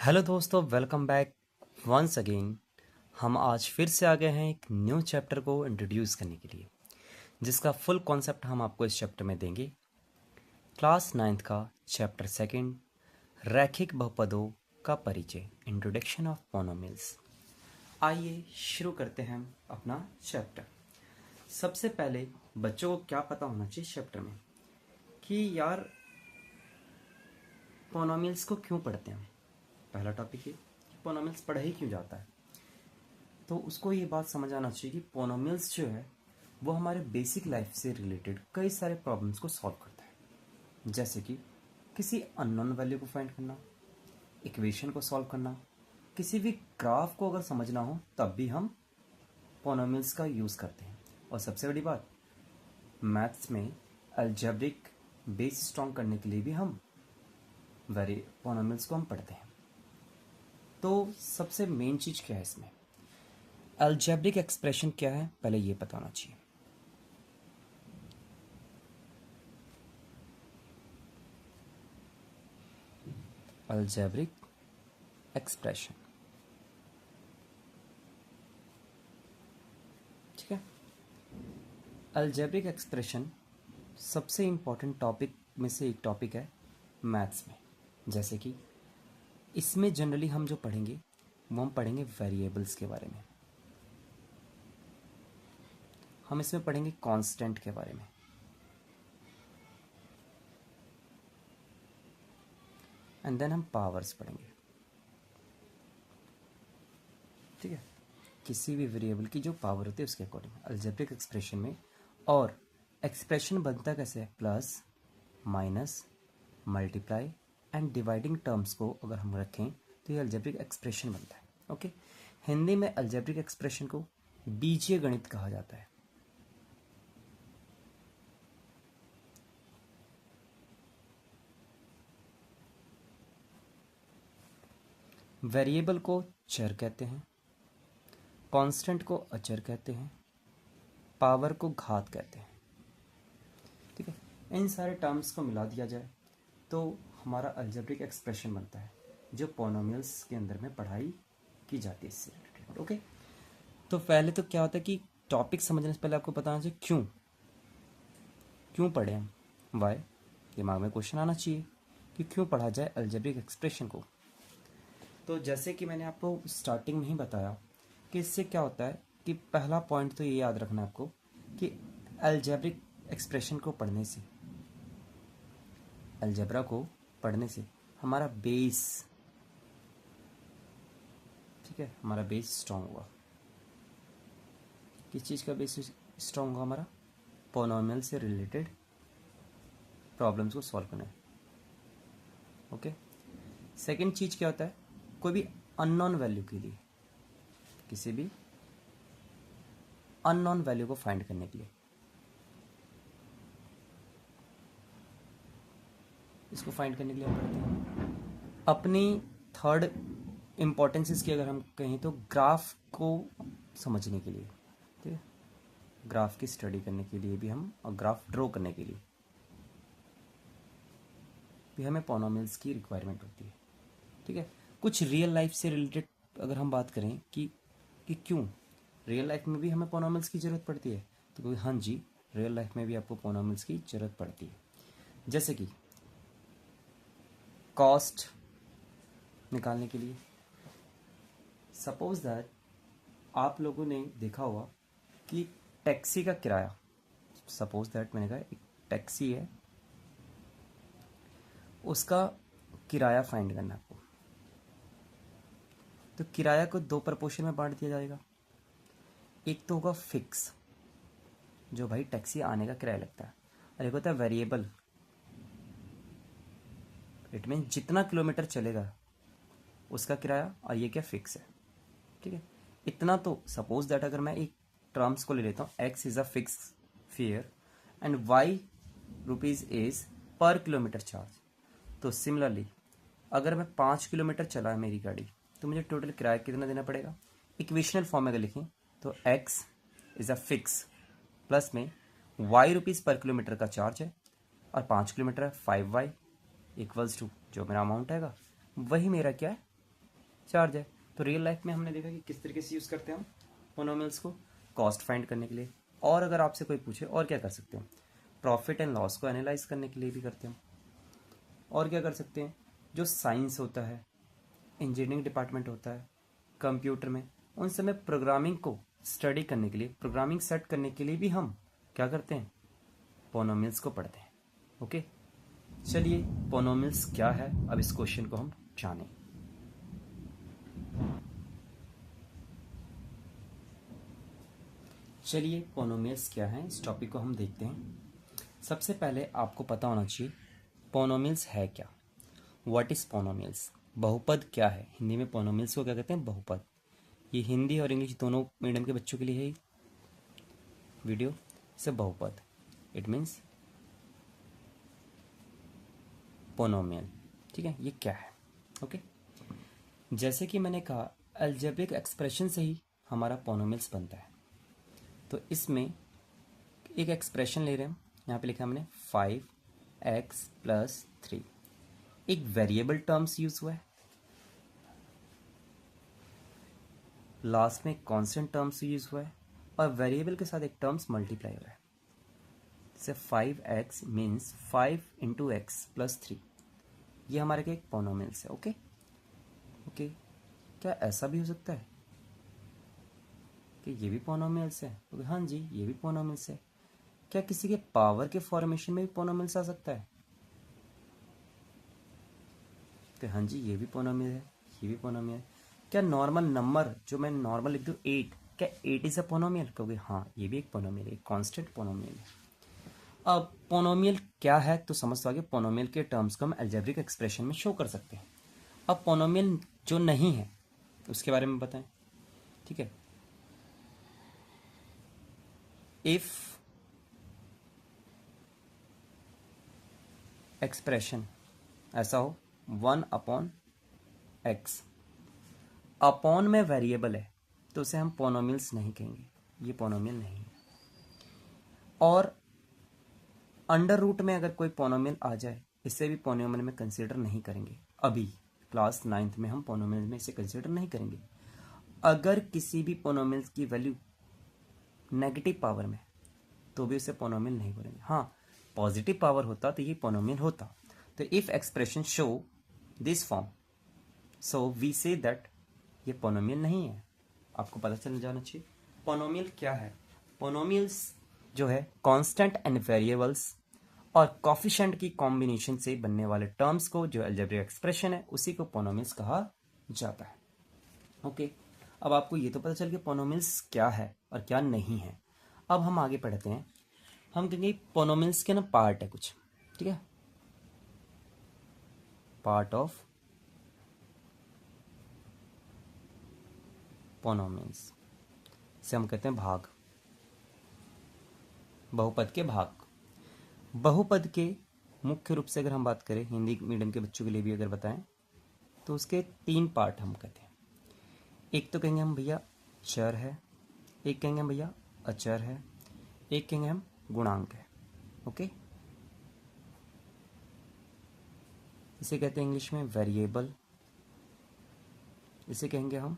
Hello दोस्तों, welcome back once again. हम आज फिर से आ गए हैं एक न्यू चैप्टर को इंट्रोड्यूस करने के लिए, जिसका फुल कॉन्सेप्ट हम आपको इस चैप्टर में देंगे। क्लास 9th का चैप्टर सेकंड, रैखिक बहुपदों का परिचय, इंट्रोडक्शन ऑफ पोनोमिल्स। आइए शुरू करते हैं हम अपना चैप्टर। सबसे पहले बच्चों को क्या पता होना चाहिए चैप्टर में कि यार पोनोमिल्स को क्यों पढ़ते हैं। पहला टॉपिक है कि पोनोमिल्स पढ़ा ही क्यों जाता है। तो उसको ये बात समझ आना चाहिए कि पोनोमिल्स जो है वो हमारे बेसिक लाइफ से रिलेटेड कई सारे प्रॉब्लम्स को सॉल्व करता है। जैसे कि किसी अननोन वैल्यू को फाइंड करना, इक्वेशन को सॉल्व करना, किसी भी ग्राफ को अगर समझना हो तब भी हम पोनोमिल्स का यूज़ करते हैं। और सबसे बड़ी बात, मैथ्स में अलजेब्रिक बेस स्ट्रॉन्ग करने के लिए भी हम पोनोमिल्स को हम पढ़ते हैं। तो सबसे मेन चीज़ क्या है इसमें, अलजेब्रिक एक्सप्रेशन क्या है, पहले ये पता होना चाहिए। अलजेब्रिक एक्सप्रेशन, ठीक है। अलजेब्रिक एक्सप्रेशन सबसे इम्पोर्टेंट टॉपिक में से एक टॉपिक है मैथ्स में। जैसे कि इसमें जनरली हम जो पढ़ेंगे वो हम पढ़ेंगे वेरिएबल्स के बारे में, हम इसमें पढ़ेंगे कांस्टेंट के बारे में, एंड देन हम पावर्स पढ़ेंगे, ठीक है। किसी भी वेरिएबल की जो पावर होती है उसके अकॉर्डिंग अलजेब्रिक एक्सप्रेशन में। और एक्सप्रेशन बनता कैसे है, plus minus multiply and dividing terms को अगर हम रखें तो ये अलजेब्रिक एक्सप्रेशन बनता है। ओके, हिंदी में अलजेब्रिक एक्सप्रेशन को बीजीय गणित कहा जाता है। वेरिएबल को चर कहते हैं, कांस्टेंट को अचर कहते हैं, पावर को घात कहते हैं, ठीक है। इन सारे टर्म्स को मिला दिया जाए तो हमारा अलजेब्रिक एक्सप्रेशन बनता है, जो पोनोमियल्स के अंदर में पढ़ाई की जाती है इससे रिलेटेड। ओके, तो पहले तो क्या होता है कि टॉपिक समझने से पहले आपको बताना चाहिए क्यों क्यों पढ़े हम, वाई। दिमाग में क्वेश्चन आना चाहिए कि क्यों पढ़ा जाए अलजेब्रिक एक्सप्रेशन को। तो जैसे कि मैंने आपको स्टार्टिंग में ही बताया कि इससे क्या होता है कि पहला पॉइंट तो ये याद रखना है आपको कि अलजेब्रिक एक्सप्रेशन को पढ़ने से, अलजेब्रा को पढ़ने से हमारा बेस, ठीक है, हमारा बेस स्ट्रांग होगा। किस चीज़ का बेस स्ट्रांग होगा हमारा, पोनोमियल से रिलेटेड प्रॉब्लम्स को सॉल्व करना है। ओके, सेकंड चीज़ क्या होता है, कोई भी अननोन वैल्यू के लिए, किसी भी अननोन वैल्यू को फाइंड करने के लिए, इसको फाइंड करने के लिए हम पढ़ते हैं। अपनी थर्ड इम्पोर्टेंस इसकी अगर हम कहें तो ग्राफ को समझने के लिए, ठीक है, ग्राफ की स्टडी करने के लिए भी हम, और ग्राफ ड्रॉ करने के लिए भी हमें पोनोमियल्स की रिक्वायरमेंट होती है, ठीक है। कुछ रियल लाइफ से रिलेटेड अगर हम बात करें कि क्यों रियल लाइफ में भी हमें पोनोमियल्स की ज़रूरत पड़ती है, तो कोई हाँ जी, रियल लाइफ में भी आपको पोनोमियल्स की ज़रूरत पड़ती है। जैसे कि कॉस्ट निकालने के लिए, सपोज दैट आप लोगों ने देखा होगा कि टैक्सी का किराया, सपोज दैट मैंने कहा एक टैक्सी है, उसका किराया फाइंड करना है आपको। तो किराया को दो प्रपोर्शन में बांट दिया जाएगा। एक तो होगा फिक्स, जो भाई टैक्सी आने का किराया लगता है, और एक होता है वेरिएबल, इट मीन जितना किलोमीटर चलेगा उसका किराया, और ये क्या फिक्स है, ठीक है। इतना तो सपोज दैट अगर मैं एक टर्म्स को ले लेता हूँ, X is a fix fare and Y rupees is per kilometre charge. तो सिमिलरली अगर मैं 5 किलोमीटर चला है मेरी गाड़ी, तो मुझे टोटल किराया कितना देना पड़ेगा। इक्वेशनल फॉर्म में अगर लिखें तो x is a fix plus में वाई रुपीज़ पर किलोमीटर का चार्ज है, और 5 किलोमीटर है 5y इक्वल्स टू जो मेरा अमाउंट आएगा वही मेरा क्या है, चार्ज है। तो रियल लाइफ में हमने देखा कि किस तरीके से यूज़ करते हैं हम पोनोमियल्स को, कॉस्ट फाइंड करने के लिए। और अगर आपसे कोई पूछे और क्या कर सकते हैं, प्रॉफिट एंड लॉस को एनालाइज करने के लिए भी करते हैं। और क्या कर सकते हैं, जो साइंस होता है, इंजीनियरिंग डिपार्टमेंट होता है कंप्यूटर में, उन समय प्रोग्रामिंग को स्टडी करने के लिए, प्रोग्रामिंग सेट करने के लिए भी हम क्या करते हैं, पोनोमियल्स को पढ़ते हैं। ओके, चलिए पोनोमियल्स क्या है, अब इस क्वेश्चन को हम जानें। चलिए पोनोमियल्स क्या है, इस टॉपिक को हम देखते हैं। सबसे पहले आपको पता होना चाहिए पोनोमियल्स है क्या, व्हाट इज पोनोमियल्स। बहुपद क्या है, हिंदी में पोनोमियल्स को क्या कहते हैं, बहुपद। ये हिंदी और इंग्लिश दोनों मीडियम के बच्चों के लिए है वीडियो। से बहुपद इट मीन्स पोनोमियल, ठीक है, ये क्या है। ओके, जैसे कि मैंने कहा अलजेब्रिक एक्सप्रेशन से ही हमारा पोनोमियल्स बनता है। तो इसमें एक एक्सप्रेशन ले रहे हैं हम, यहाँ पे लिखा हमने 5x+3, एक वेरिएबल टर्म्स यूज हुआ है, लास्ट में कांस्टेंट टर्म्स यूज हुआ है, और वेरिएबल के साथ एक टर्म्स मल्टीप्लाई हो रहा है। जैसे 5x मीन्स 5 × x+3, ये हमारे के एक पोनोमियल्स है। ओके ओके, क्या ऐसा भी हो सकता है कि ये भी पोनोमियल्स है? तो हाँ जी, ये भी पोनोमियल्स है। क्या किसी के पावर के फॉर्मेशन में भी पोनोमियल्स आ सकता है? तो हाँ जी, ये भी पोनोमियल है, ये भी पोनोमियल है। क्या नॉर्मल नंबर जो मैं नॉर्मल लिख दूँ 8, क्या 8 इज अ पोनोमियल? कहोगे हाँ, ये भी एक पोनोमियल है, कांस्टेंट पोनोमियल है। अब पोनोमियल क्या है तो समझ तो आ गया, पोनोमियल के टर्म्स को हम अलजेब्रिक एक्सप्रेशन में शो कर सकते हैं। अब पोनोमियल जो नहीं है उसके बारे में बताएं, ठीक है। इफ एक्सप्रेशन ऐसा हो 1/x, अपॉन में वेरिएबल है, तो उसे हम पोनोमियल्स नहीं कहेंगे, ये पोनोमियल नहीं है। और अंडर रूट में अगर कोई पोनोमियल आ जाए, इसे भी पोनोमियल में कंसीडर नहीं करेंगे। अभी क्लास 9th में हम पोनोमियल में इसे कंसीडर नहीं करेंगे। अगर किसी भी पोनोमियल की वैल्यू नेगेटिव पावर में, तो भी उसे पोनोमियल नहीं बोलेंगे। हाँ, पॉजिटिव पावर होता तो ये पोनोमियल होता। तो if expression show this form, so we say that ये पोनोमियल नहीं है। आपको पता चल जाना चाहिए पोनोमियल क्या है। पोनोमियल्स जो है कांस्टेंट एंड वेरिएबल्स और कॉफिशिएंट की कॉम्बिनेशन से बनने वाले टर्म्स को, जो अलजेब्रिक एक्सप्रेशन है, उसी को पोनोमियल्स कहा जाता है। ओके, अब आपको ये तो पता चल गया पोनोमियल्स क्या है और क्या नहीं है। अब हम आगे पढ़ते हैं। हम कहेंगे पोनोमियल्स के ना पार्ट है कुछ, ठीक है, पार्ट ऑफ पोनोमियल्स से हम कहते हैं भाग, बहुपद के भाग। बहुपद के मुख्य रूप से अगर हम बात करें, हिंदी मीडियम के बच्चों के लिए भी अगर बताएं, तो उसके 3 पार्ट हम कहते हैं। एक तो कहेंगे हम भैया चर है, एक कहेंगे हम भैया अचर है, एक कहेंगे हम गुणांक है। ओके, इसे कहते हैं इंग्लिश में वेरिएबल, इसे कहेंगे हम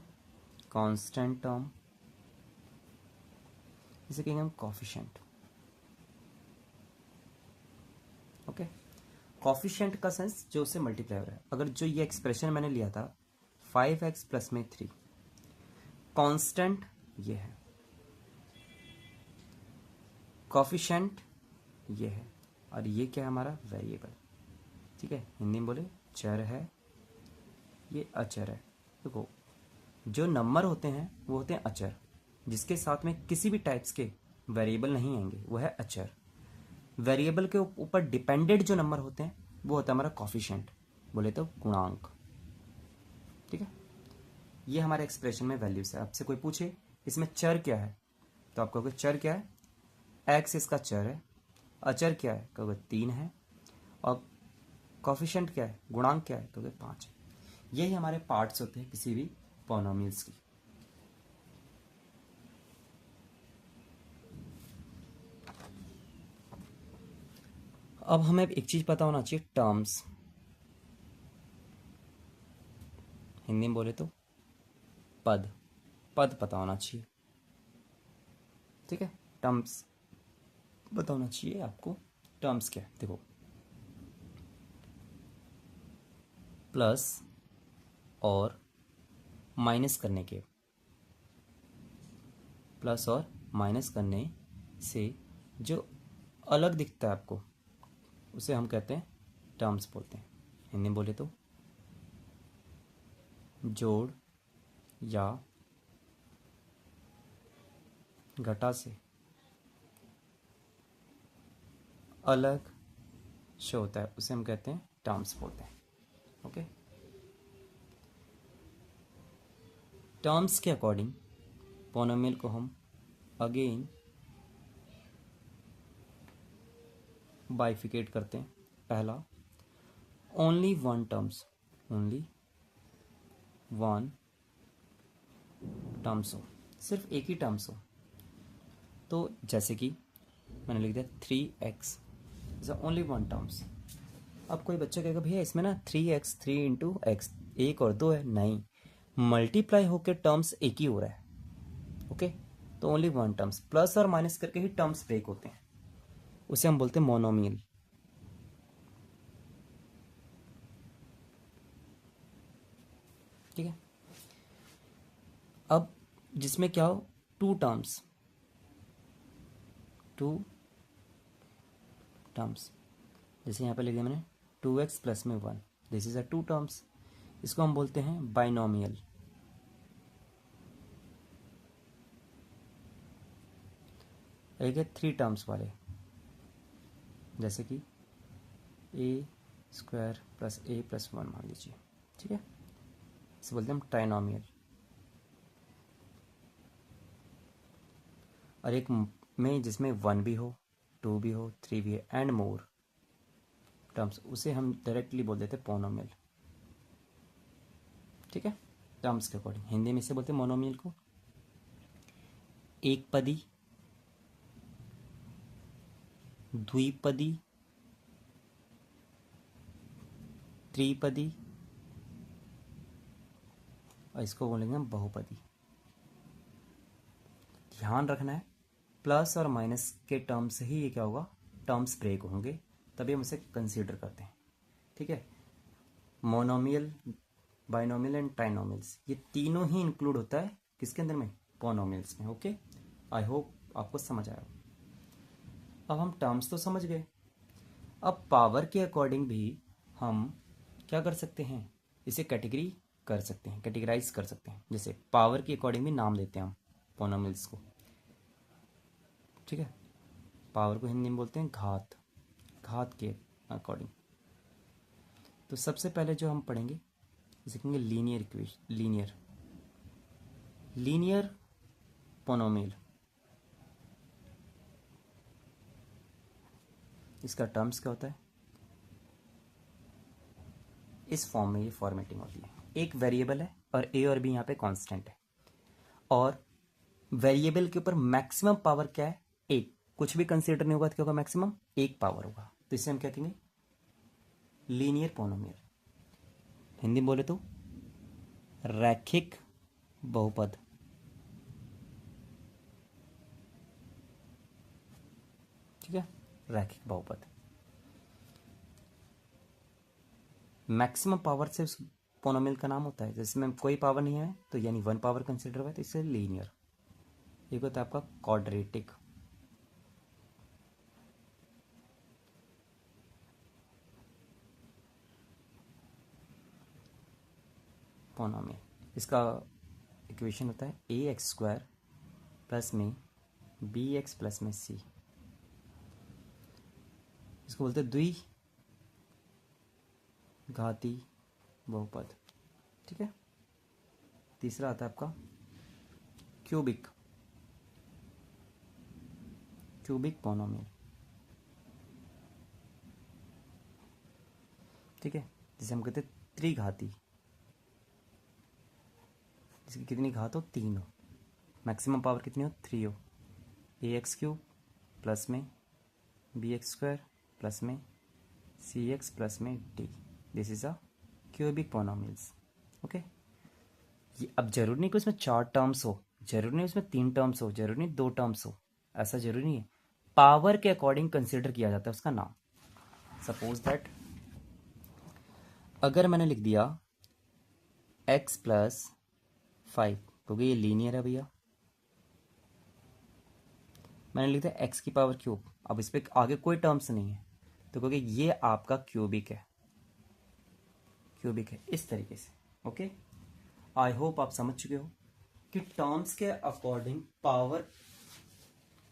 कांस्टेंट टर्म, इसे कहेंगे हम कॉफिशिएंट। ओके, कॉफिशिएंट का सेंस जो उससे मल्टीप्लाई हो रहा है। अगर जो ये एक्सप्रेशन मैंने लिया था 5x+3, कांस्टेंट ये है, कॉफिशिएंट ये है, और ये क्या है हमारा वेरिएबल, ठीक है। हिंदी में बोले चर है, ये अचर है। देखो, जो नंबर होते हैं वो होते हैं अचर, जिसके साथ में किसी भी टाइप्स के वेरिएबल नहीं आएंगे, वो है अचर। वेरिएबल के ऊपर डिपेंडेंट जो नंबर होते हैं वो होता है हमारा कॉफिशिएंट, बोले तो गुणांक, ठीक है। ये हमारे एक्सप्रेशन में वैल्यूज है। आपसे कोई पूछे इसमें चर क्या है, तो आप कहोगे चर क्या है, एक्स इसका चर है, अचर क्या है, कहोगे 3 है, और कॉफिशिएंट क्या है, गुणांक क्या है, कहोगे 5 है। यही हमारे पार्ट्स होते हैं किसी भी पॉलिनोमियल्स की। अब हमें एक चीज पता होना चाहिए, टर्म्स, हिंदी में बोले तो पद, पद पता होना चाहिए, ठीक है। टर्म्स पता होना चाहिए आपको। टर्म्स क्या है देखो, प्लस और माइनस करने के, प्लस और माइनस करने से जो अलग दिखता है आपको उसे हम कहते हैं टर्म्स बोलते हैं। हिंदी में बोले तो जोड़ या घटा से अलग शो होता है उसे हम कहते हैं टर्म्स बोलते हैं। ओके, टर्म्स के अकॉर्डिंग पोनोमियल को हम अगेन बाइफिकेट करते हैं। पहला, only one terms, only one terms हो, सिर्फ एक ही टर्म्स हो। तो जैसे कि मैंने लिख दिया 3x is only one terms. अब कोई बच्चा कहेगा भैया इसमें ना 3x 3 × x, एक और दो है, नहीं, मल्टीप्लाई होकर टर्म्स एक ही हो रहा है। ओके, तो ओनली वन टर्म्स, प्लस और माइनस करके ही टर्म्स ब्रेक होते हैं, उसे हम बोलते हैं मोनोमियल। ठीक है, अब जिसमें क्या हो, टू टर्म्स, टू टर्म्स, जैसे यहाँ पे लिख दिया मैंने 2x प्लस में 1, this is a two terms, इसको हम बोलते हैं बाइनोमियल। एक है थ्री टर्म्स वाले, जैसे कि a² प्लस a प्लस 1 मान लीजिए, ठीक है, इसे बोलते हैं हम ट्राइनोमियल। और एक में जिसमें 1 भी हो, 2 भी हो, 3 भी है एंड मोर टर्म्स, उसे हम डायरेक्टली बोल देते हैं पोनोमियल। ठीक है, टर्म्स के अकॉर्डिंग हिंदी में इसे बोलते हैं मोनोमियल को। एक पदी, द्विपदी, त्रिपदी, और इसको बोलेंगे हम बहुपदी। ध्यान रखना है, प्लस और माइनस के टर्म से ही ये क्या होगा, टर्म्स ब्रेक होंगे, तभी हम इसे कंसीडर करते हैं। ठीक है, मोनोमियल, बाइनोमियल एंड ट्राइनोमियल्स, ये तीनों ही इंक्लूड होता है किसके अंदर में, पोनोमियल्स में। ओके, आई होप आपको समझ आया। अब हम टर्म्स तो समझ गए, अब पावर के अकॉर्डिंग भी हम क्या कर सकते हैं, इसे कैटेगरी कर सकते हैं, कैटेगराइज कर सकते हैं। जैसे पावर के अकॉर्डिंग भी नाम देते हैं हम पोनोमियल्स को। ठीक है, पावर को हिंदी में बोलते हैं घात, घात के अकॉर्डिंग। तो सबसे पहले जो हम पढ़ेंगे इसे कहेंगे लीनियर इक्वेशन, लीनियर पोनोमियल। इसका टर्म्स क्या होता है, इस फॉर्म में ये फॉर्मेटिंग होती है। एक वेरिएबल है और ए और बी यहाँ पे कांस्टेंट है, और वेरिएबल के ऊपर मैक्सिमम पावर क्या है, एक, कुछ भी कंसीडर नहीं होगा तो क्या होगा, मैक्सिमम एक पावर होगा, तो इसे हम क्या कहेंगे, लीनियर पोनोमियल। हिंदी में बोले तो रैखिक बहुपद। ठीक है, रैखिक बहुपद, मैक्सिमम पावर से उस पोनोमियल का नाम होता है। जैसे में कोई पावर नहीं है तो यानी वन पावर कंसिडर हुआ है, तो इससे लीनियर। एक होता है आपका क्वाड्रेटिक, पोनोमियल। इसका इक्वेशन होता है ax² प्लस में bx प्लस में c, इसको बोलते हैं द्विघाती बहुपद। ठीक है, तीसरा आता है आपका क्यूबिक, क्यूबिक पोनोमियल। ठीक है, जिसे हम कहते हैं त्रिघाती, जिसकी कितनी घात हो, 3 हो, मैक्सिमम पावर कितनी हो, 3 हो, ax³ प्लस में bx² प्लस में cx प्लस में d, this is a cubic polynomials. Okay, ये अब जरूरी नहीं कि उसमें 4 टर्म्स हो, जरूरी नहीं उसमें 3 टर्म्स हो, जरूरी नहीं 2 टर्म्स हो, ऐसा जरूरी नहीं है। पावर के अकॉर्डिंग कंसिडर किया जाता है उसका नाम। सपोज दैट अगर मैंने लिख दिया x+5, क्योंकि ये लीनियर है भैया, मैंने लिख दिया x की पावर क्यूब, अब इस पर आगे कोई टर्म्स नहीं है, तो क्योंकि ये आपका क्यूबिक है, क्यूबिक है इस तरीके से। ओके, आई होप आप समझ चुके हो कि टर्म्स के अकॉर्डिंग पावर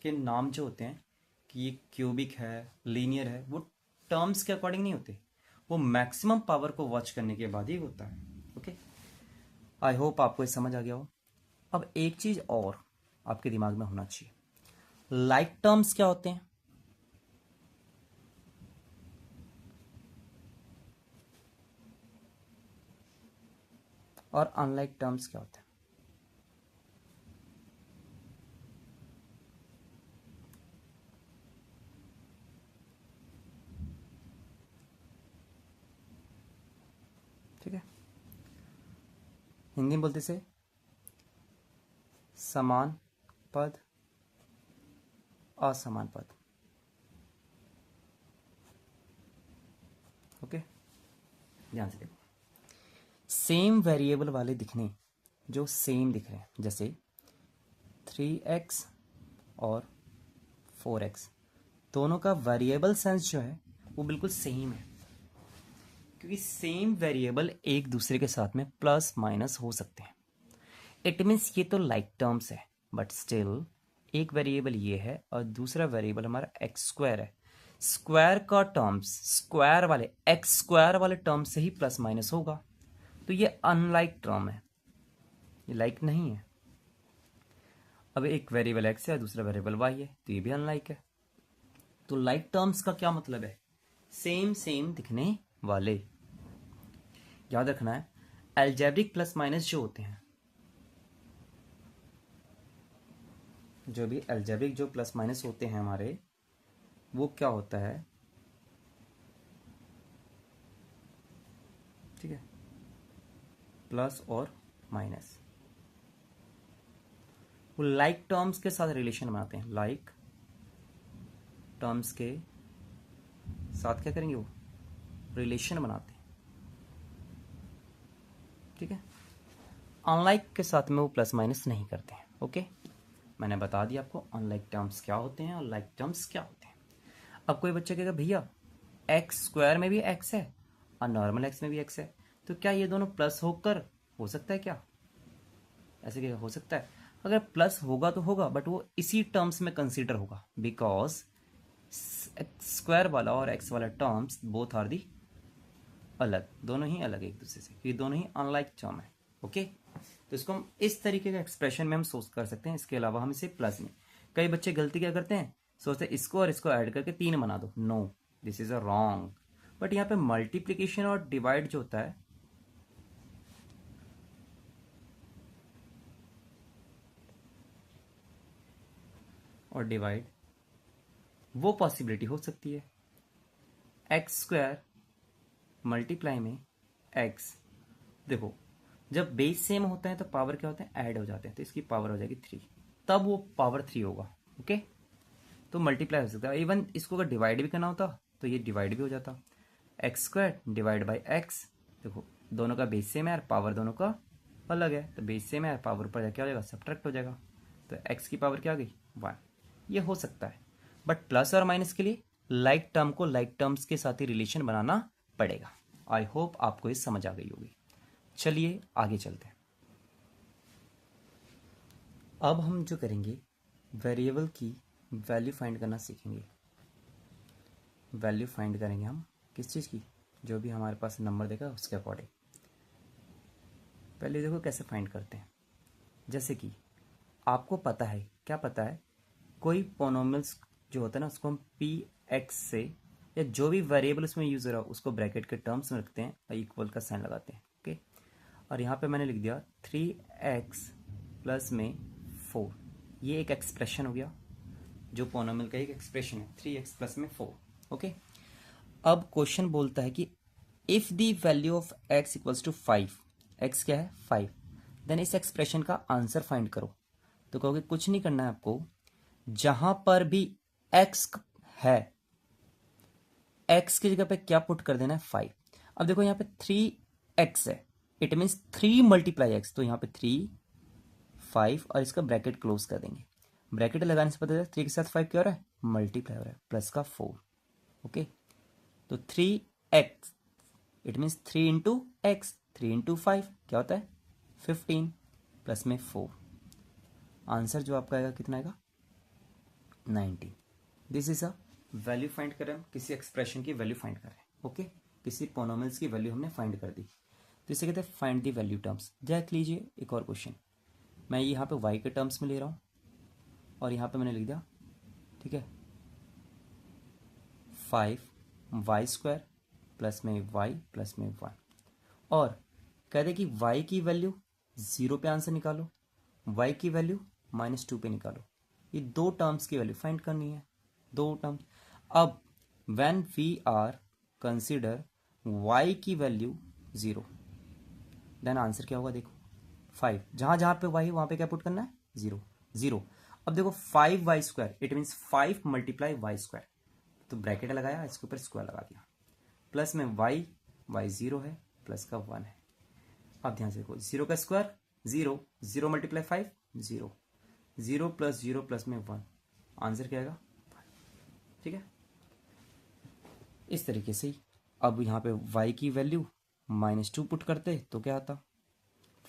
के नाम जो होते हैं कि ये क्यूबिक है, लीनियर है, वो टर्म्स के अकॉर्डिंग नहीं होते, वो मैक्सिमम पावर को वॉच करने के बाद ही होता है। ओके, आई होप आपको ये समझ आ गया हो। अब एक चीज और आपके दिमाग में होना चाहिए, लाइक टर्म्स क्या होते हैं और अनलाइक टर्म्स क्या होते हैं। ठीक है, हिंदी में बोलते से समान पद, असमान पद। ओके, ध्यान से देखो, सेम वेरिएबल वाले दिखने, जो सेम दिख रहे हैं, जैसे 3x और 4x, दोनों का वेरिएबल सेंस जो है वो बिल्कुल सेम है, क्योंकि सेम वेरिएबल एक दूसरे के साथ में प्लस माइनस हो सकते हैं। इट मीन्स ये तो लाइक टर्म्स है, बट स्टिल एक वेरिएबल ये है और दूसरा वेरिएबल हमारा एक्स स्क्वायर है। स्क्वायर का टर्म्स, स्क्वायर वाले एक्स स्क्वायर वाले टर्म्स से ही प्लस माइनस होगा, तो ये अनलाइक टर्म है, ये लाइक नहीं है। अब एक वेरिएबल एक्स है, दूसरा वेरिएबल वाई है, तो ये भी अनलाइक है। तो लाइक टर्म्स का क्या मतलब है, सेम सेम दिखने वाले। याद रखना है, अलजेब्रिक प्लस माइनस जो होते हैं, जो भी अलजेब्रिक जो प्लस माइनस होते हैं हमारे, वो क्या होता है, ठीक है, प्लस और माइनस, वो लाइक टर्म्स के साथ रिलेशन बनाते हैं, लाइक टर्म्स के साथ क्या करेंगे, वो रिलेशन बनाते हैं। ठीक है, अनलाइक के साथ में वो प्लस माइनस नहीं करते हैं। ओके, मैंने बता दिया आपको अनलाइक टर्म्स क्या होते हैं और लाइक टर्म्स क्या होते हैं। अब कोई बच्चा कहेगा भैया एक्स स्क्वायर में भी एक्स है और नॉर्मल एक्स में भी एक्स है, तो क्या ये दोनों प्लस होकर हो सकता है क्या, ऐसे क्या हो सकता है। अगर प्लस होगा तो होगा, बट वो इसी टर्म्स में कंसीडर होगा, बिकॉज एक्स स्क्वायर वाला और एक्स वाला टर्म्स बोथ आर दी अलग, दोनों ही अलग एक दूसरे से, क्योंकि दोनों ही अनलाइक टर्म है। ओके, तो इसको हम इस तरीके का एक्सप्रेशन में हम सोच कर सकते हैं। इसके अलावा हम इसे प्लस में, कई बच्चे गलती क्या करते हैं, सोचते हैं इसको और इसको ऐड करके 3 बना दो, no this is a wrong. But यहाँ पे मल्टीप्लीकेशन और डिवाइड जो होता है, और डिवाइड, वो पॉसिबिलिटी हो सकती है। एक्स स्क्वायर मल्टीप्लाई में एक्स, देखो जब बेस सेम होता है तो पावर क्या होते हैं, ऐड हो जाते हैं, तो इसकी पावर हो जाएगी 3, तब वो पावर 3 होगा। ओके, तो मल्टीप्लाई हो सकता है। इवन इसको अगर डिवाइड भी करना होता तो ये डिवाइड भी हो जाता, x square divide by x, देखो दोनों का बेस सेम है और पावर दोनों का अलग है, तो बेस सेम है, पावर ऊपर क्या हो जाएगा, सब्ट्रैक्ट हो जाएगा, तो एक्स की पावर क्या आ गई, 1। ये हो सकता है, बट प्लस और माइनस के लिए लाइक टर्म को लाइक टर्म्स के साथ ही रिलेशन बनाना पड़ेगा। आई होप आपको ये समझ आ गई होगी। चलिए आगे चलते हैं। अब हम जो करेंगे, वेरिएबल की वैल्यू फाइंड करना सीखेंगे। वैल्यू फाइंड करेंगे हम किस चीज़ की, जो भी हमारे पास नंबर देगा उसके अकॉर्डिंग। पहले देखो कैसे फाइंड करते हैं। जैसे कि आपको पता है, क्या पता है, कोई पोनोमियल्स जो होता है ना, उसको हम पी एक्स से, या जो भी वेरिएबल उसमें यूज़ हो रहा है उसको ब्रैकेट के टर्म्स में रखते हैं और इक्वल का साइन लगाते हैं। ओके, और यहाँ पे मैंने लिख दिया 3x प्लस में 4, ये एक एक्सप्रेशन हो गया, जो पोनोमियल का एक एक्सप्रेशन है, 3x प्लस में 4। ओके, अब क्वेश्चन बोलता है कि if the value of x equals to 5, x क्या है 5, देन इस एक्सप्रेशन का आंसर फाइंड करो। तो कहोगे कुछ नहीं करना है आपको, जहां पर भी x है, x की जगह पे क्या पुट कर देना है 5। अब देखो यहाँ पे 3x है, इट मीन्स 3 मल्टीप्लाई एक्स, तो यहाँ पे 3 5 और इसका ब्रैकेट क्लोज कर देंगे। ब्रैकेट लगाने से पता चला 3 के साथ 5 क्या हो रहा है, मल्टीप्लाई हो रहा है, प्लस का 4। ओके, तो 3x it means 3 into x, 3 into 5 क्या होता है 15, प्लस में 4। आंसर जो आपका आएगा कितना आएगा 19। This is a value find कर रहे हैं हम, किसी एक्सप्रेशन की वैल्यू फाइंड कर रहे हैं। ओके, किसी पोनोमियल्स की वैल्यू हमने फाइंड कर दी, तो इसे कहते हैं फाइंड दी वैल्यू टर्म्स। देख लीजिए एक और क्वेश्चन, मैं यहाँ पे y के टर्म्स में ले रहा हूँ और यहाँ पे मैंने लिख दिया, ठीक है, 5y² प्लस में y प्लस में 1, और कहते कि y की वैल्यू 0 पे आंसर निकालो, y की वैल्यू -2 पे निकालो। ये दो टर्म्स की वैल्यू फाइंड करनी है, दो टर्म्स। अब when we are consider y की वैल्यू 0, देन आंसर क्या होगा देखो 5, जहां जहां पे y है वहां पे क्या पुट करना है 0 0। अब देखो 5y² it means 5 multiply y², तो ब्रैकेट लगाया, इसके ऊपर स्क्वायर लगा दिया, प्लस में y 0 है, प्लस का 1 है। अब ध्यान से देखो 0 का स्क्वायर 0, 0 मल्टीप्लाई 5 0, 0 प्लस 0 प्लस में 1, आंसर क्या आएगा, ठीक है। इस तरीके से ही अब यहाँ पे y की वैल्यू -2 पुट करते तो क्या आता,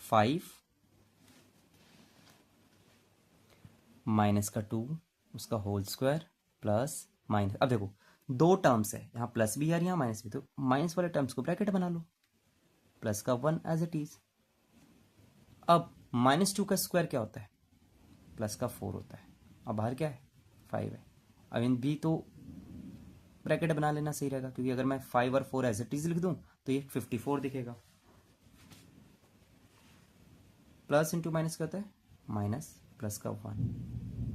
5 माइनस का 2 उसका होल स्क्वायर प्लस माइनस। अब देखो दो टर्म्स है, यहाँ प्लस भी है यहाँ माइनस भी, तो माइनस वाले टर्म्स को ब्रैकेट बना लो, प्लस का 1 एज इट इज। अब -2 का स्क्वायर क्या होता है, प्लस का 4 होता है, अब बाहर क्या है 5 है। अब इन भी तो ब्रैकेट बना लेना सही रहेगा, क्योंकि अगर मैं 5 और 4 एज इट इज लिख दूं तो ये 54 दिखेगा। प्लस इंटू माइनस क्या होता है माइनस, प्लस का 1,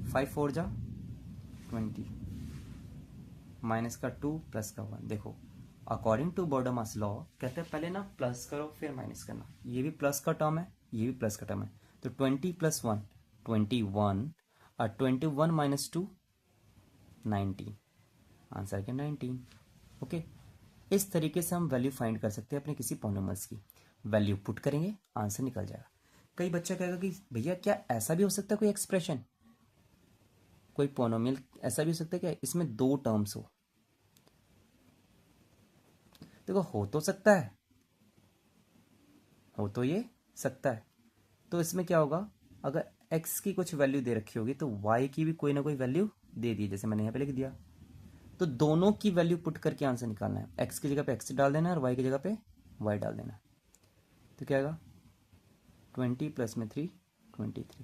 5 4 जा 20, माइनस का 2 प्लस का 1। देखो अकॉर्डिंग टू बॉर्डमास लॉ कहते हैं पहले ना प्लस करो फिर माइनस करना, ये भी प्लस का टर्म है, ये भी प्लस का टर्म है, तो 20 + 1 21 और 21 - 2 19, आंसर क्या 19। ओके, इस तरीके से हम वैल्यू फाइंड कर सकते हैं अपने किसी पॉलिनोमियल्स की, वैल्यू पुट करेंगे आंसर निकल जाएगा। कई बच्चा कहेगा कि भैया क्या ऐसा भी हो सकता है कोई एक्सप्रेशन, कोई पॉलिनोमियल ऐसा भी हो सकता है क्या इसमें दो टर्म्स हो। देखो हो तो सकता है, हो तो ये सकता है। तो इसमें क्या होगा, अगर x की कुछ वैल्यू दे रखी होगी तो y की भी कोई ना कोई वैल्यू दे दी, जैसे मैंने यहाँ पे लिख दिया। तो दोनों की वैल्यू पुट करके आंसर निकालना है, x की जगह पे x डाल देना है और y की जगह पे y डाल देना है। तो क्या आएगा 20 प्लस में 3 23।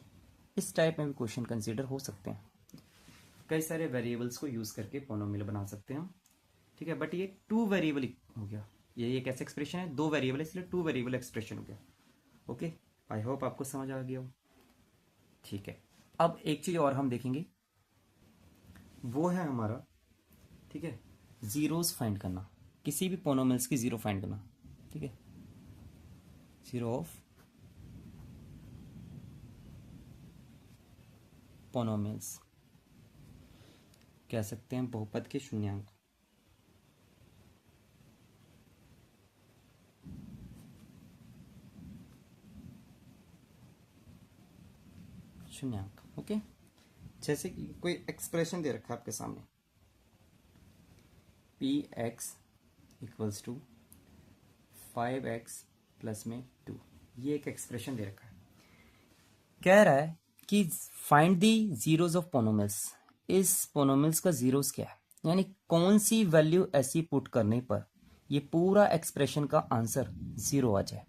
इस टाइप में भी क्वेश्चन कंसीडर हो सकते हैं, कई सारे वेरिएबल्स को यूज करके पॉलिनोमियल बना सकते हैं हम, ठीक है। बट ये 2 वेरिएबल हो गया, ये एक ऐसा एक्सप्रेशन है 2 वेरिएबल है, इसलिए 2 वेरिएबल एक्सप्रेशन हो गया। ओके, आई होप आपको समझ आ गया हो, ठीक है। अब एक चीज और हम देखेंगे, वो है हमारा, ठीक है, जीरोस फाइंड करना, किसी भी पोनोमियल्स की जीरो फाइंड करना, ठीक है। जीरो ऑफ पोनोमियल्स कह सकते हैं बहुपद के शून्यांक। शून्यांक, ओके। जैसे कि कोई एक्सप्रेशन दे रखा है आपके सामने, px = 5x प्लस में 2, ये एक एक्सप्रेशन दे रखा है। कह रहा है कि फाइंड दी जीरोस ऑफ पोनोमियल्स, इस पोनोमियल्स का जीरोस क्या है, यानी कौन सी वैल्यू ऐसी पुट करने पर ये पूरा एक्सप्रेशन का आंसर 0 आ जाए,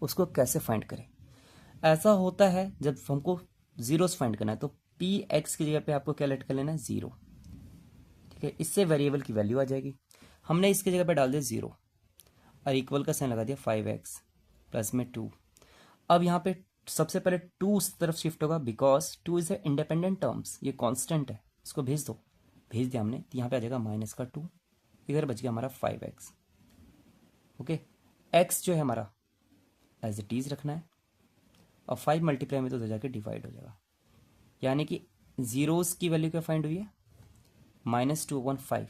उसको कैसे फाइंड करें। ऐसा होता है जब हमको जीरोस फाइंड करना है तो पी एक्स की जगह पे आपको क्या लेट कर लेना है 0, ठीक है। इससे वेरिएबल की वैल्यू आ जाएगी, हमने इसकी जगह पे डाल दिया 0 और इक्वल का साइन लगा दिया 5x प्लस में 2। अब यहाँ पे सबसे पहले 2 उस तरफ शिफ्ट होगा, because 2 is a independent terms, ये कांस्टेंट है, इसको भेज दो, भेज दिया हमने, तो यहाँ पे आ जाएगा माइनस का 2, इधर बच गया हमारा 5x। ओके, x जो है हमारा एज इट इज रखना है, और 5 मल्टीप्लाई में तो उधर जाके डिवाइड हो जाएगा, यानी कि जीरोस की वैल्यू क्या फाइंड हुई है, -2/5।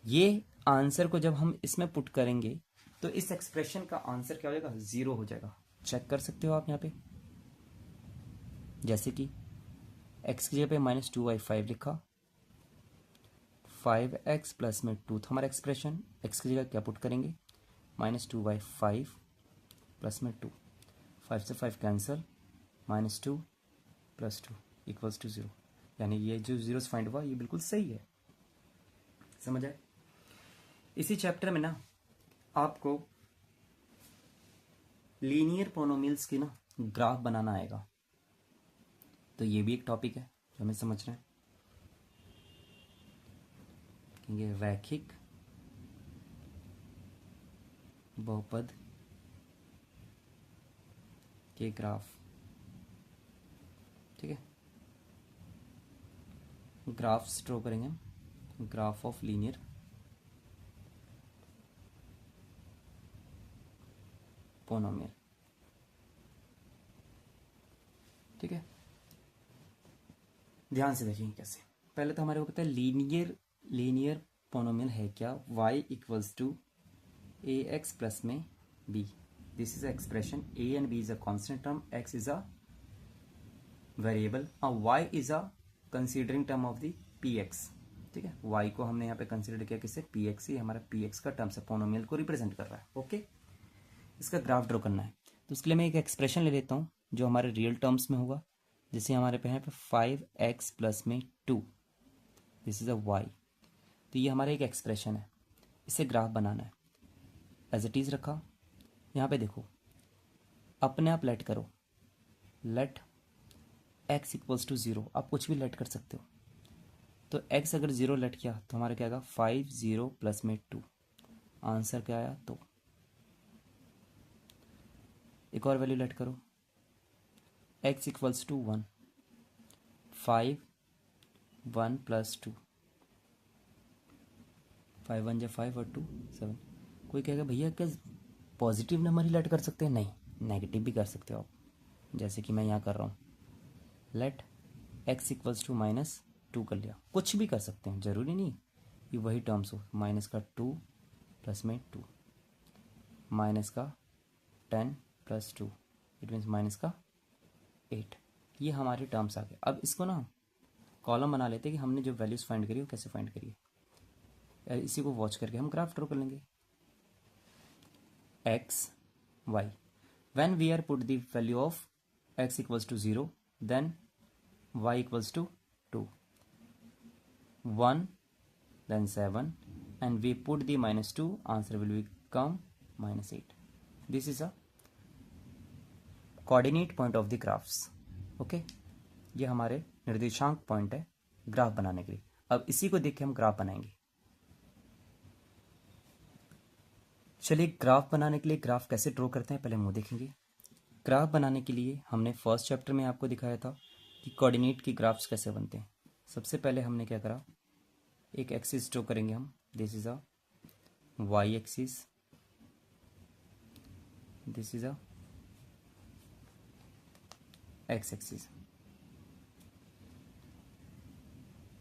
ये आंसर को जब हम इसमें पुट करेंगे तो इस एक्सप्रेशन का आंसर क्या हो जाएगा, 0 हो जाएगा। चेक कर सकते हो आप यहाँ पे, जैसे कि x की जगह पे -2/5 लिखा, 5x प्लस में 2 था हमारा एक्सप्रेशन, x की जगह क्या पुट करेंगे, -2/5 प्लस में 2, 5 से 5 कैंसिल, -2 प्लस 2 इक्वल्स टू 0, यानी ये जो जीरोस फाइंड हुआ ये बिल्कुल सही है। समझ आए। इसी चैप्टर में ना आपको लीनियर पोनोमियल्स की ना ग्राफ बनाना आएगा, तो ये भी एक टॉपिक है जो हमें समझना है। ये रैखिक बहुपद के ग्राफ, ठीक है, ग्राफ्स ड्रॉ करेंगे हम, ग्राफ ऑफ लीनियर पोनोमियल, ठीक है। ध्यान से देखिए कैसे, पहले तो हमारे को पता है लीनियर पोनोमियल है क्या, y equals to A X plus में b, this is expression, a and b is a constant term, x is a variable और y is a considering term of the px, ठीक है। y को हमने यहाँ पे कंसीडर किया किससे, px, ही हमारा px का टर्म से पोनोमियल को रिप्रेजेंट कर रहा है, ओके। इसका ग्राफ ड्रॉ करना है तो उसके लिए मैं एक एक्सप्रेशन ले लेता हूँ जो हमारे रियल टर्म्स में होगा, जैसे हमारे पे है 5x प्लस में 2, दिस इज अ y, तो ये हमारा एक एक्सप्रेशन है, इसे ग्राफ बनाना है। एज इट इज़ रखा, यहाँ पे देखो अपने आप लेट करो, लेट x इक्वल्स टू 0, आप कुछ भी लेट कर सकते हो, तो x अगर 0 लेट किया तो हमारा क्या आएगा, 5 0 प्लस में 2, आंसर क्या आया, तो एक और वैल्यू लेट करो, x इक्वल्स टू 1, 5 1 प्लस 2, 5 1 जा 5 और 2 7। कोई कहेगा भैया क्या पॉजिटिव नंबर ही लेट कर सकते हैं, नहीं, नेगेटिव भी कर सकते हो आप, जैसे कि मैं यहाँ कर रहा हूँ, लेट x इक्वल्स टू -2 कर लिया, कुछ भी कर सकते हैं, ज़रूरी नहीं कि वही टर्म्स हो, माइनस का 2 प्लस में 2, माइनस का 10 प्लस 2, इट मीन्स माइनस का 8, ये हमारे टर्म्स आ गए। अब इसको ना कॉलम बना लेते हैं कि हमने जो वैल्यूज़ फाइंड करी वो कैसे फाइंड करी है, इसी को वॉच करके हम ग्राफ ड्रॉ कर लेंगे। x y, when we are put the value of x equals to 0, then y equals to 2, 1, then 7, and we put the -2, answer will become -8. This is a coordinate point of the graphs, okay। ये हमारे निर्देशांक point है graph बनाने के लिए। अब इसी को देख के हम ग्राफ बनाएंगे। चलिए ग्राफ बनाने के लिए ग्राफ कैसे ड्रॉ करते हैं पहले हम वो देखेंगे। ग्राफ बनाने के लिए हमने फर्स्ट चैप्टर में आपको दिखाया था कि कोऑर्डिनेट की ग्राफ्स कैसे बनते हैं। सबसे पहले हमने क्या करा, एक एक्सिस ड्रॉ करेंगे हम, this is a Y axis, this is a X axis,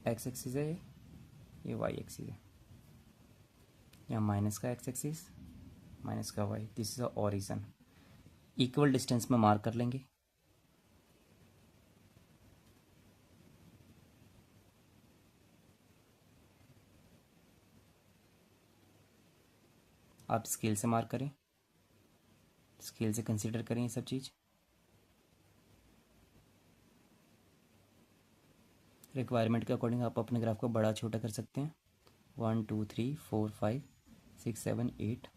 X axis है ये वाई एक्सिस है, यहाँ माइनस का एक्स एक्सिस, माइनस का Y, this is a origin, equal distance में मार्क कर लेंगे। आप स्केल से मार्क करें, स्केल से कंसीडर करें ये सब चीज़। रिक्वायरमेंट के अकॉर्डिंग आप अपने ग्राफ को बड़ा छोटा कर सकते हैं। 1 2 3 4 5 6 7 8,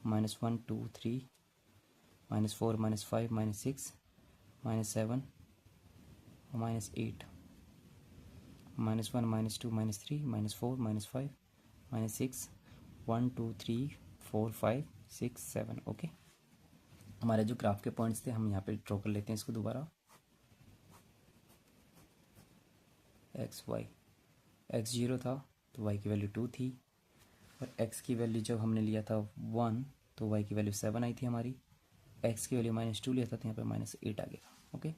-1 2 3, -4 -5 -6 -7 -8, -1 -2 -3 -4 -5 -6, 1 2 3 4 5 6 7, ओके। हमारे जो ग्राफ के पॉइंट्स थे हम यहाँ पे ड्रॉ कर लेते हैं इसको दोबारा। एक्स वाई, एक्स 0 था तो वाई की वैल्यू 2 थी, और एक्स की वैल्यू जब हमने लिया था 1 तो वाई की वैल्यू 7 आई थी हमारी, एक्स की वैल्यू -2 लिया था तो यहाँ पे -8 आ गया। ओके,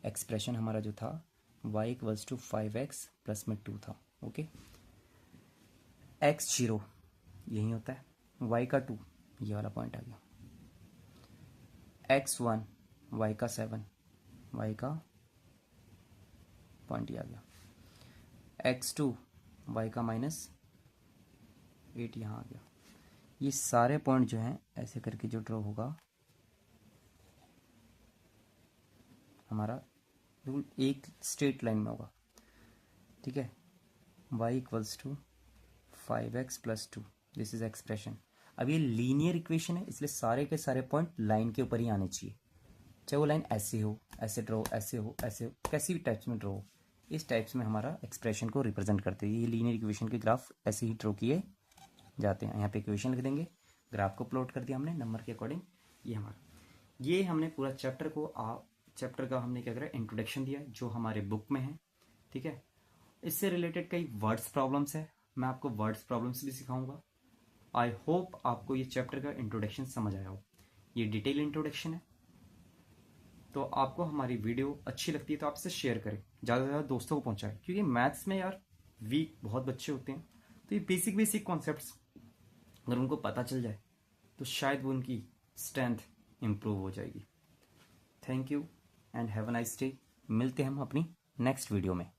एक्सप्रेशन हमारा जो था y = 5x प्लस में 2 था। ओके, x 0 यही होता है, y का 2 ये वाला पॉइंट आ गया, x 1 y का 7 y का पॉइंट ये आ गया, x 2 y का -8 यहाँ आ गया। ये सारे पॉइंट जो हैं ऐसे करके जो ड्रॉ होगा हमारा बिल्कुल एक स्ट्रेट लाइन में होगा। ठीक है, y = 5x + 2, this is expression. अब ये लीनियर इक्वेशन है, इसलिए सारे के सारे पॉइंट लाइन के ऊपर ही आने चाहिए, चाहे वो लाइन ऐसे हो, ऐसे ड्रॉ, ऐसे हो, ऐसे हो, कैसी भी टाइप्स में ड्रॉ हो, इस टाइप्स में हमारा एक्सप्रेशन को रिप्रेजेंट करते हैं। ये लीनियर इक्वेशन के ग्राफ ऐसे ही ड्रॉ किए जाते हैं। यहाँ पे इक्वेशन लिख देंगे, ग्राफ को प्लॉट कर दिया हमने नंबर के अकॉर्डिंग। ये हमने पूरा चैप्टर का हमने क्या करा, इंट्रोडक्शन दिया जो हमारे बुक में है। ठीक है, इससे रिलेटेड कई वर्ड्स प्रॉब्लम्स है, मैं आपको वर्ड्स प्रॉब्लम्स भी सिखाऊंगा। आई होप आपको ये चैप्टर का इंट्रोडक्शन समझ आया हो। ये डिटेल इंट्रोडक्शन है, तो आपको हमारी वीडियो अच्छी लगती है तो आपसे शेयर करें, ज़्यादा से ज़्यादा दोस्तों को पहुंचाएं, क्योंकि मैथ्स में यार वीक बहुत बच्चे होते हैं, तो ये बेसिक कॉन्सेप्ट्स अगर उनको पता चल जाए तो शायद वो उनकी स्ट्रेंथ इम्प्रूव हो जाएगी। Thank you and have a nice day. मिलते हैं हम अपनी नेक्स्ट वीडियो में।